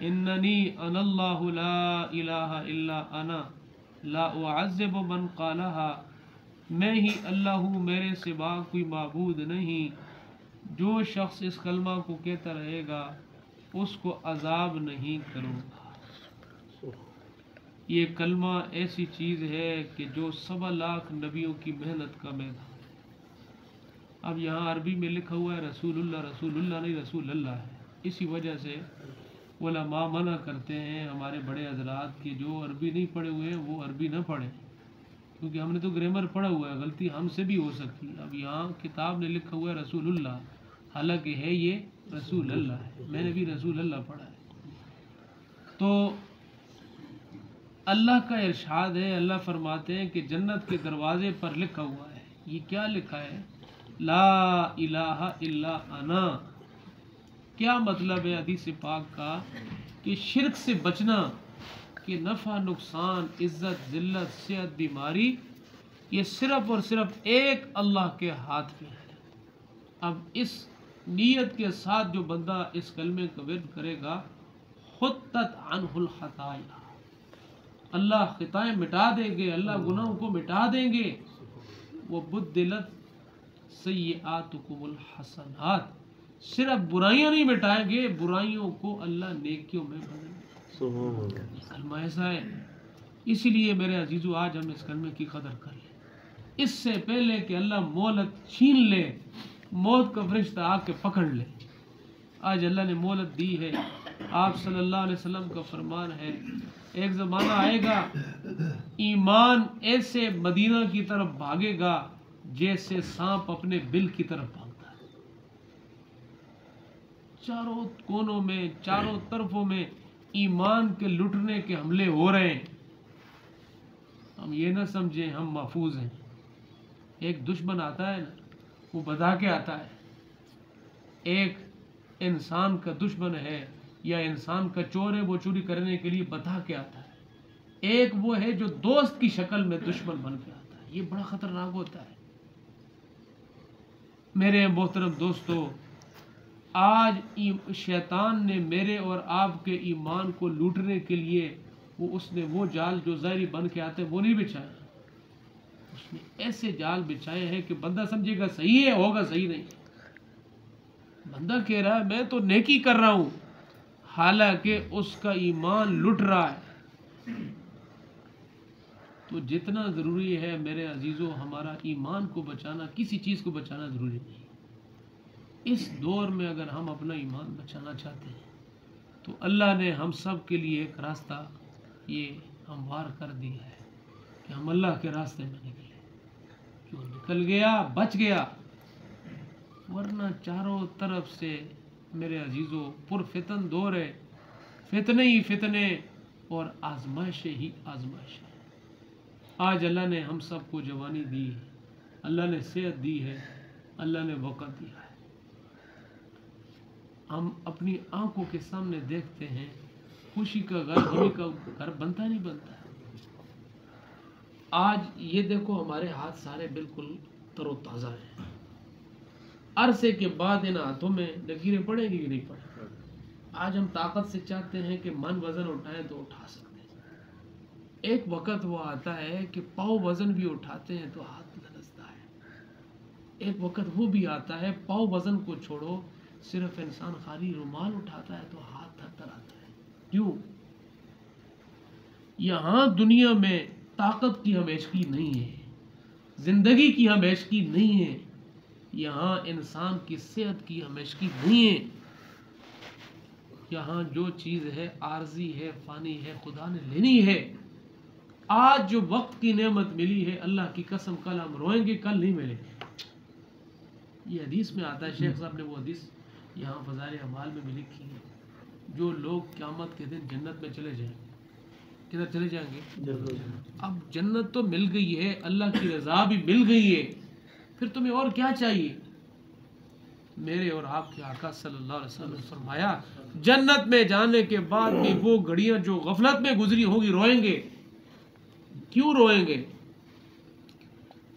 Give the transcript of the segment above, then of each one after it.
इन्ननी अनल्लाहु ला इलाहा इल्ला अना ला उअज़्ज़िबु मन क़ालहा, मैं ही अल्लाह हूँ, मेरे सिवा कोई माबूद नहीं। जो शख्स इस कलमा को कहता रहेगा उसको अजाब नहीं करूँगा। ये कलमा ऐसी चीज़ है कि जो 1.25 लाख नबियों की मेहनत का मैदान। अब यहाँ अरबी में लिखा हुआ है रसूलुल्लाह, रसूलुल्लाह नहीं रसूल अल्लाह है। इसी वजह से उलमा मना करते हैं हमारे बड़े हजरात के जो अरबी नहीं पढ़े हुए हैं वो अरबी ना पढ़ें, क्योंकि हमने तो ग्रामर पढ़ा हुआ है, गलती हमसे भी हो सकती है। अब यहाँ किताब ने लिखा हुआ है रसूलुल्लाह, हालांकि है ये रसूल अल्लाह है, मैंने भी रसूल अल्लाह पढ़ा है। तो अल्लाह का इरशाद है, अल्लाह फरमाते हैं कि जन्नत के दरवाजे पर लिखा हुआ है, ये क्या लिखा है, ला इलाहा इल्ला अना। क्या मतलब है हदीस पाक का कि शिर्क से बचना, कि नफ़ा नुकसान, इज़्ज़त ज़िल्लत, सेहत, बीमारी, ये सिर्फ़ और सिर्फ एक अल्लाह के हाथ में है। अब इस नीयत के साथ जो बंदा इस कलमे का विर्द करेगा, खुत्तत अनहुल खताया, अल्लाह खताएं मिटा देंगे, अल्लाह गुनाहों को मिटा देंगे। वो बुद्दिलत सय्यआतुकुमुल हसनात, सिर्फ बुराइयां नहीं मिटाएंगे, बुराइयों को अल्लाह नेकियों में बदलेंगे। कलमा ऐसा है। इसीलिए मेरे अजीजों आज हम इस कलमे की कदर कर लें, इससे पहले कि अल्लाह मोहलत छीन ले, मौत का फरिश्ता आके पकड़ ले। आज अल्लाह ने मोहलत दी है। आप सल्लल्लाहु अलैहि वसल्लम का फरमान है, एक ज़माना आएगा ईमान ऐसे मदीना की तरफ भागेगा जैसे सांप अपने बिल की तरफ भागता है। चारों कोनों में, चारों तरफों में ईमान के लुटने के हमले हो रहे हैं। हम ये ना समझें हम महफूज हैं। एक दुश्मन आता है ना, वो बता के आता है। एक इंसान का दुश्मन है या इंसान का चोर है, वो चोरी करने के लिए बता के आता है। एक वो है जो दोस्त की शक्ल में दुश्मन बन के आता है। ये बड़ा खतरनाक होता है। मेरे मोहतरम दोस्तों, आज शैतान ने मेरे और आपके ईमान को लूटने के लिए उसने वो जाल जो ज़ाहिरी बन के आते हैं वो नहीं बिछाया, उसने ऐसे जाल बिछाए हैं कि बंदा समझेगा सही है, होगा सही नहीं। बंदा कह रहा है मैं तो नेकी कर रहा हूं, हालांकि उसका ईमान लुट रहा है। तो जितना ज़रूरी है मेरे अजीज़ों हमारा ईमान को बचाना, किसी चीज़ को बचाना ज़रूरी नहीं। इस दौर में अगर हम अपना ईमान बचाना चाहते हैं तो अल्लाह ने हम सब के लिए एक रास्ता ये हमवार कर दिया है कि हम अल्लाह के रास्ते में निकले। क्यों निकल गया, बच गया, वरना चारों तरफ से मेरे अजीज़ों पुरफितन दौर है, फितने ही फितने और आजमाइशें ही आजमाइशें। आज अल्लाह ने हम सब को जवानी दी है, अल्लाह ने सेहत दी है, अल्लाह ने वक़्त दिया है। हम अपनी आंखों के सामने देखते हैं खुशी का घर, गमी का घर बनता नहीं बनता। आज ये देखो हमारे हाथ सारे बिल्कुल तरोताज़ा हैं। अरसे के बाद इन हाथों में लकीरें पड़ेंगी कि नहीं पड़ेंगी। आज हम ताकत से चाहते हैं कि मन वजन उठाएं तो उठा सकते हैं। एक वक्त वो आता है कि पाँव वजन भी उठाते हैं तो हाथ लरजता है। एक वक्त वो भी आता है पाँव वजन को छोड़ो, सिर्फ इंसान खाली रुमाल उठाता है तो हाथ थरथर आता है। क्यों? यहाँ दुनिया में ताकत की हमेशगी नहीं है, जिंदगी की हमेशगी नहीं है, यहाँ इंसान की सेहत की हमेशगी नहीं है। यहाँ जो चीज़ है आर्जी है, फानी है, खुदा ने लेनी है। आज जो वक्त की नेमत मिली है, अल्लाह की कसम कल हम रोएंगे, कल नहीं मिलेगी। ये हदीस में आता है, शेख साहब ने वो हदीस यहाँ फज़ाइल अमाल में भी लिखी है, जो लोग क़यामत के दिन जन्नत में चले जाएंगे। किधर चले जाएंगे? अब जन्नत तो मिल गई है, अल्लाह की रज़ा भी मिल गई है, फिर तुम्हें और क्या चाहिए? मेरे और आपके आका सल्लल्लाहु अलैहि वसल्लम ने फरमाया, जन्नत में जाने के बाद भी वो घड़ियां जो गफलत में गुजरी होंगी रोएंगे। क्यों रोएंगे?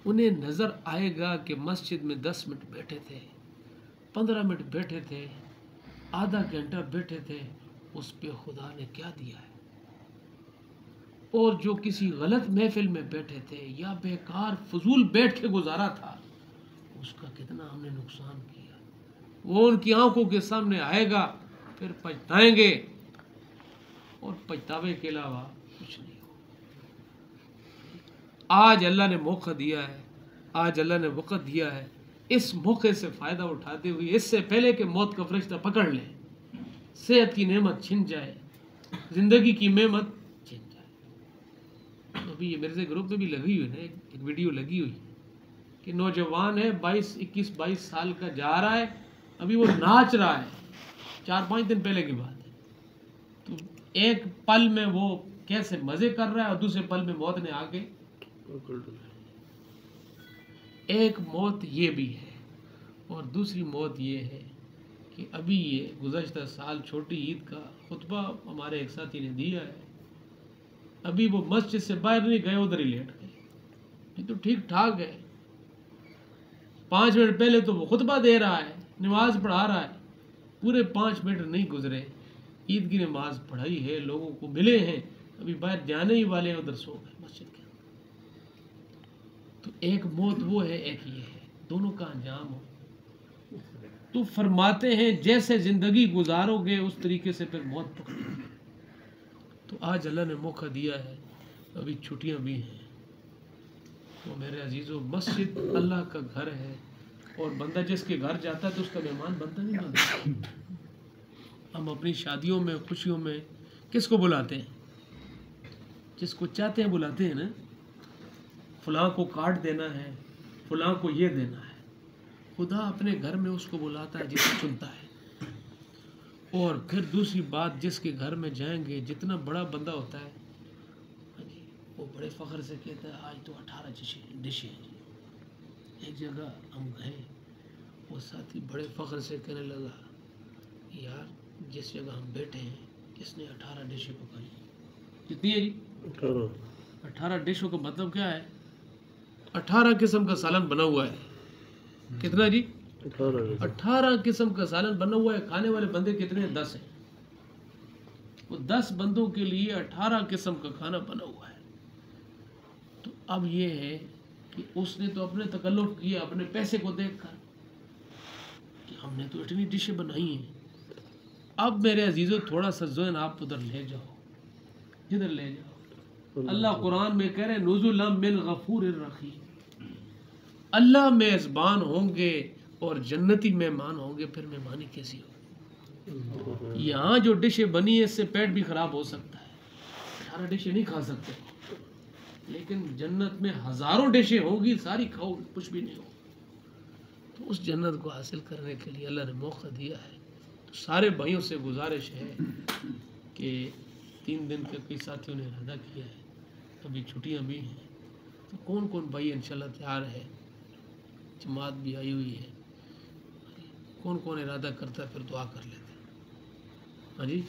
उन्हें नजर आएगा कि मस्जिद में 10 मिनट बैठे थे, 15 मिनट बैठे थे, आधा घंटा बैठे थे, उस पे खुदा ने क्या दिया है। और जो किसी गलत महफिल में बैठे थे या बेकार फजूल बैठ के गुजारा था, उसका कितना हमने नुकसान किया। वो उनकी आंखों के सामने आएगा, फिर पछताएंगे, और पछतावे के अलावा कुछ नहीं हो। आज अल्लाह ने मौका दिया है, आज अल्लाह ने वक़्त दिया है, इस मौके से फ़ायदा उठाते हुए इससे पहले कि मौत का फरिश्ता पकड़ ले, सेहत की नेमत छिन जाए, ज़िंदगी की नेमत छिन जाए। अभी ये मेरे से ग्रुप में भी लगी हुई है, एक वीडियो लगी हुई कि नौजवान है 21-22 साल का, जा रहा है, अभी वो नाच रहा है, 4-5 दिन पहले की बात है। तो एक पल में वो कैसे मज़े कर रहा है और दूसरे पल में मौत ने आके, एक मौत ये भी है। और दूसरी मौत ये है कि अभी ये गुज़श्ता साल छोटी ईद का खुतबा हमारे एक साथी ने दिया है, अभी वो मस्जिद से बाहर नहीं गए, उधर ही लेट गए। ये तो ठीक ठाक है, 5 मिनट पहले तो वो खुतबा दे रहा है, नमाज पढ़ा रहा है, पूरे 5 मिनट नहीं गुजरे, ईद की नमाज पढ़ाई है, लोगों को मिले हैं, अभी बाहर जाने ही वाले हैं, उधर सो गए मस्जिद के अंदर। तो एक मौत वो है, एक ये है, दोनों का अंजाम हो। तो फरमाते हैं जैसे ज़िंदगी गुजारोगे उस तरीके से फिर मौत पकड़ेगी। तो आज अल्लाह ने मौका दिया है, अभी छुट्टियां भी हैं, तो मेरे अजीज़ों, मस्जिद अल्लाह का घर है, और बंदा जिसके घर जाता है तो उसका मेहमान बनता नहीं बनता। हम अपनी शादियों में, खुशियों में किसको बुलाते हैं? जिसको चाहते हैं बुलाते हैं ना। फलां को कार्ड देना है, फलां को ये देना है। खुदा अपने घर में उसको बुलाता है जिसे चुनता है। और फिर दूसरी बात, जिसके घर में जाएंगे, जितना बड़ा बंदा होता है वो बड़े फ़ख्र से कहता है आज तो 18 डिशें हैं जी। एक जगह हम गए, वो साथी बड़े फ़ख्र से कहने लगा, यार जिस जगह हम बैठे हैं इसने 18 डिशें पकाई। कितनी है जी? 18 डिशों का मतलब क्या है? 18 किस्म का सालन बना हुआ है। कितना जी? 18 किस्म का सालन बना हुआ है। खाने वाले बंदे कितने हैं? 10 हैं। वो 10 बंदों के लिए 18 किस्म का खाना बना हुआ है। तो अब ये है कि उसने तो अपने तकल्लुफ़ किया, अपने पैसे को देखकर कि हमने तो इतनी डिशें बनाई हैं। अब मेरे अजीज़ों, थोड़ा सा ज़हन आप उधर ले जाओ, जिधर ले जाओ। अल्लाह कुरान में कह रहे नुज़ुलन मिन गफूरिर रहीम। अल्लाह मेज़बान होंगे और जन्नती मेहमान होंगे, फिर मेहमानी कैसी होगी? यहाँ जो डिशें बनी है इससे पेट भी ख़राब हो सकता है, 18 डिशें नहीं खा सकते, लेकिन जन्नत में हज़ारों डिशें होगी, सारी खाओ कुछ भी नहीं हो। तो उस जन्नत को हासिल करने के लिए अल्लाह ने मौका दिया है। तो सारे भाइयों से गुजारिश है कि 3 दिन के कई साथियों ने इरादा किया है, अभी छुट्टियाँ भी हैं, तो कौन कौन भाई इंशाल्लाह तैयार है, जमात भी आई हुई है, कौन कौन इरादा करता है, फिर दुआ कर लेते हैं। हाँ जी,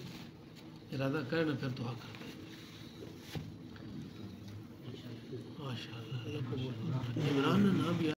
इरादा करें ना, फिर दुआ कर लेते हैं। माशाअल्लाह, इमरान नाम भी